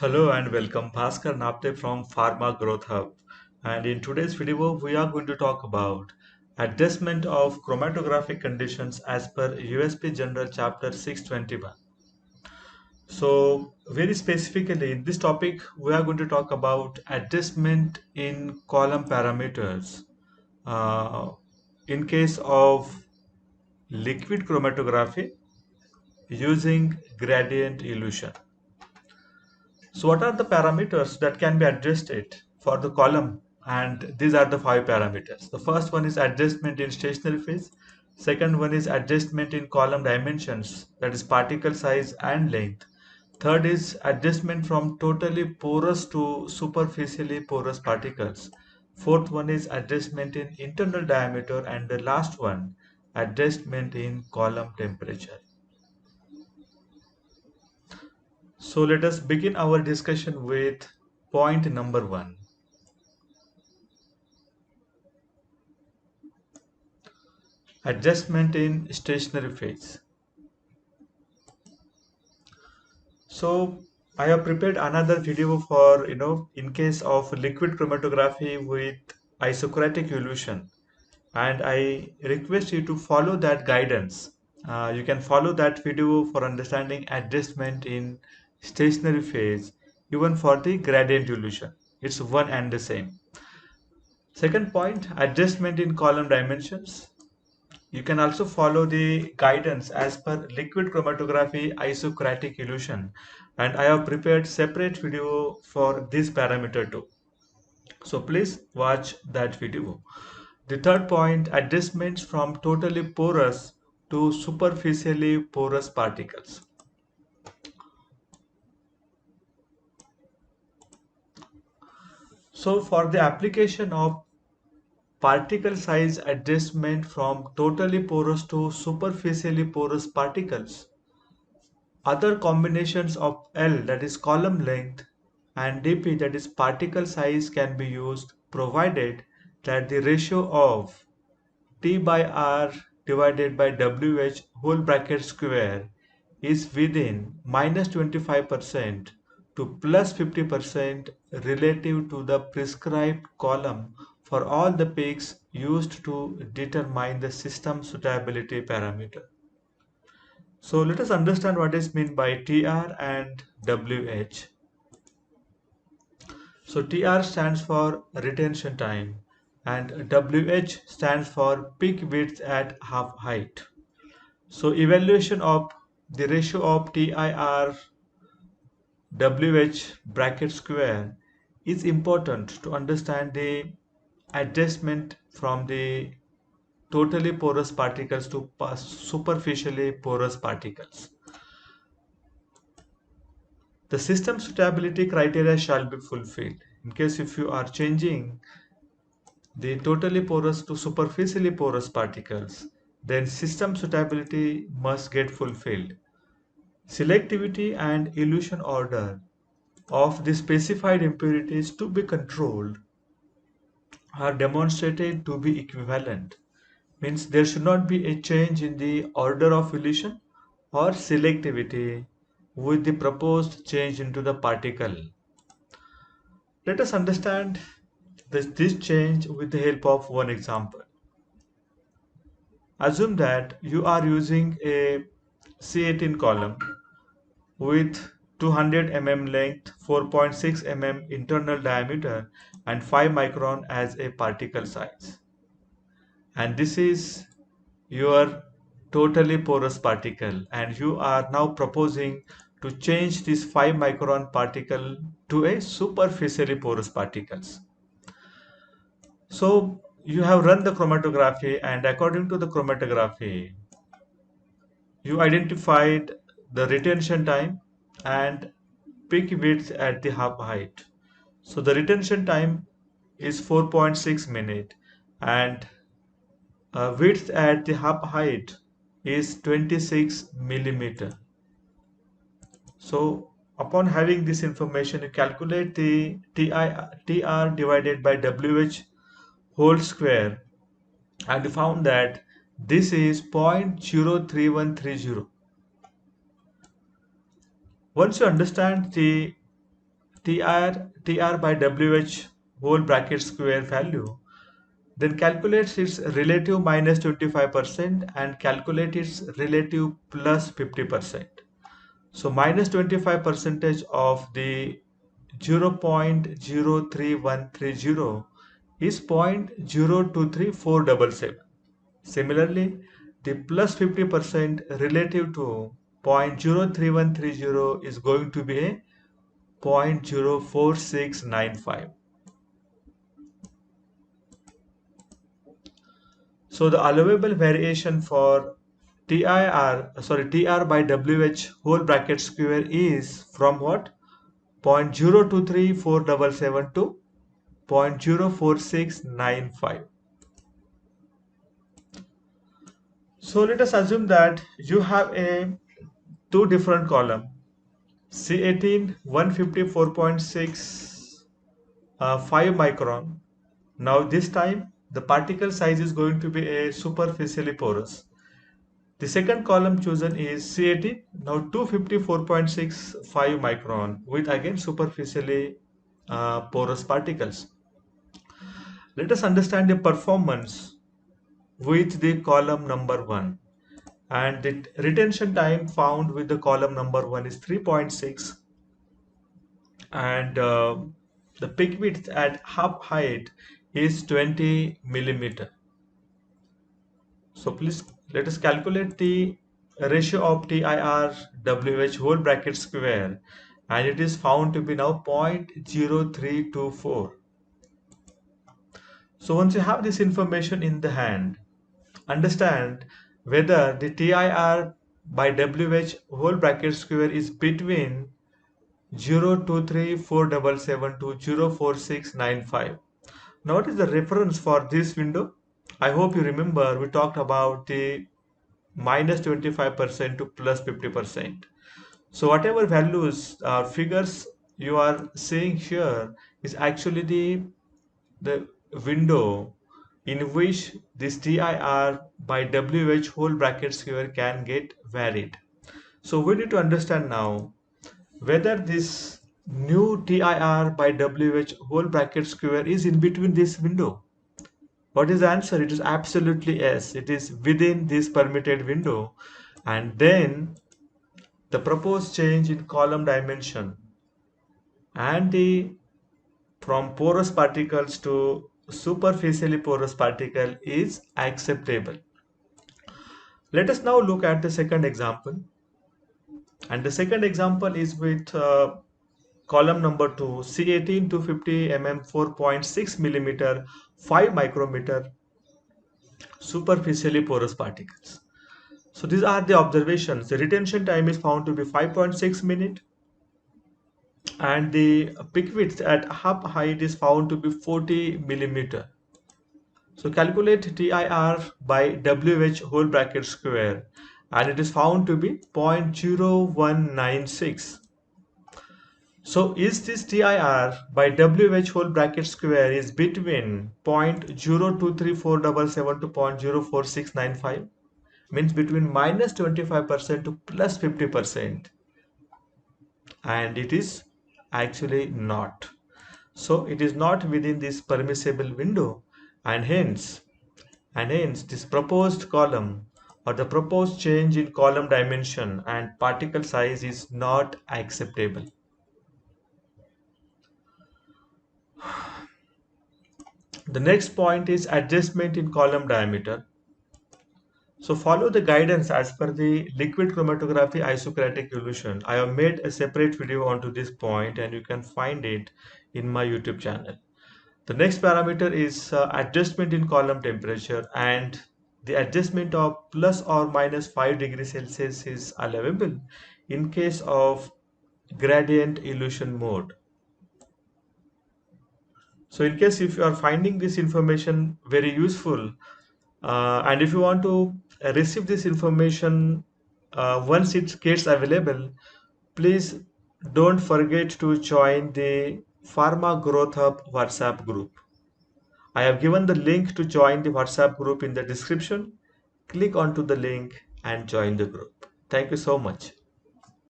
Hello and welcome, Bhaskar Napte from Pharma Growth Hub. And in today's video, we are going to talk about adjustment of chromatographic conditions as per USP General Chapter 621. So, very specifically, in this topic, we are going to talk about adjustment in column parameters uh, in case of liquid chromatography using gradient elution. So what are the parameters that can be adjusted for the column? And these are the five parameters. The first one is adjustment in stationary phase. Second one is adjustment in column dimensions, that is particle size and length. Third is adjustment from totally porous to superficially porous particles. Fourth one is adjustment in internal diameter, and the last one, adjustment in column temperature. So let us begin our discussion with point number one. Adjustment in stationary phase. So I have prepared another video for in case of liquid chromatography with isocratic elution, and I request you to follow that guidance. You can follow that video for understanding adjustment in stationary phase, even for the gradient elution. It's one and the same. Second point, adjustment in column dimensions. You can also follow the guidance as per liquid chromatography isocratic elution, and I have prepared separate video for this parameter too. So please watch that video. The third point, adjustments from totally porous to superficially porous particles. So for the application of particle size adjustment from totally porous to superficially porous particles, other combinations of L, that is column length, and dp, that is particle size, can be used provided that the ratio of T by R divided by WH whole bracket square is within -25% to +50% relative to the prescribed column for all the peaks used to determine the system suitability parameter. So let us understand what is meant by TR and WH. So TR stands for retention time and WH stands for peak width at half height. So evaluation of the ratio of TIR WH bracket square is important to understand the adjustment from the totally porous particles to superficially porous particles. The system suitability criteria shall be fulfilled. In case if you are changing the totally porous to superficially porous particles, then system suitability must get fulfilled. Selectivity and elution order of the specified impurities to be controlled are demonstrated to be equivalent. Means there should not be a change in the order of elution or selectivity with the proposed change into the particle. Let us understand this change with the help of one example. Assume that you are using a C18 column with 200 mm length, 4.6 mm internal diameter, and 5 micron as a particle size. And this is your totally porous particle, and you are now proposing to change this 5 micron particle to a superficially porous particles. So you have run the chromatography, and according to the chromatography, you identified the retention time and peak width at the half height. So the retention time is 4.6 minutes, and width at the half height is 26 millimeter. So upon having this information, you calculate the TR divided by WH whole square, and you found that this is 0.03130. Once you understand the TR by WH whole bracket square value, then calculate its relative minus 25% and calculate its relative plus 50%. So minus 25 percentage of the 0.03130 is 0.023477. Similarly, the plus 50% relative to 0.03130 is going to be a 0.04695. So the allowable variation for TR by WH whole bracket square is from what? 0.023477 to 0.04695. So let us assume that you have a two different column C18 154.6 5 micron. Now this time the particle size is going to be a superficially porous. The second column chosen is C18, now 254.65 micron with again superficially porous particles. Let us understand the performance with the column number 1, and the retention time found with the column number 1 is 3.6, and the peak width at half height is 20 millimeter. So please let us calculate the ratio of TIR WH whole bracket square, and it is found to be now 0.0324. So once you have this information in the hand, understand whether the TIR by WH whole bracket square is between 0.23477 to 0.4695. Now what is the reference for this window? I hope you remember we talked about the minus 25% to plus 50%. So whatever values figures you are seeing here is actually the window in which this TIR by WH whole bracket square can get varied. So we need to understand now whether this new TIR by WH whole bracket square is in between this window. What is the answer? It is absolutely yes. It is within this permitted window. And then the proposed change in column dimension and the from porous particles to superficially porous particle is acceptable. Let us now look at the second example. And the second example is with column number 2, C18 250 mm 4.6 millimeter 5 micrometer superficially porous particles. So these are the observations. The retention time is found to be 5.6 minutes, and the peak width at half height is found to be 40 millimeter. So calculate TIR by WH whole bracket square, and it is found to be 0.0196. So is this TIR by WH whole bracket square is between 0.02347 to 0.04695, means between minus 25% to plus 50%, and it is actually not. So it is not within this permissible window, and hence this proposed column or the proposed change in column dimension and particle size is not acceptable. The next point is adjustment in column diameter. So follow the guidance as per the liquid chromatography isocratic elution. I have made a separate video onto this point and you can find it in my YouTube channel. The next parameter is adjustment in column temperature, and the adjustment of plus or minus 5 degrees Celsius is allowable in case of gradient elution mode. So in case if you are finding this information very useful, and if you want to receive this information once it gets available, please don't forget to join the Pharma Growth Hub WhatsApp group. I have given the link to join the WhatsApp group in the description. Click onto the link and join the group. Thank you so much.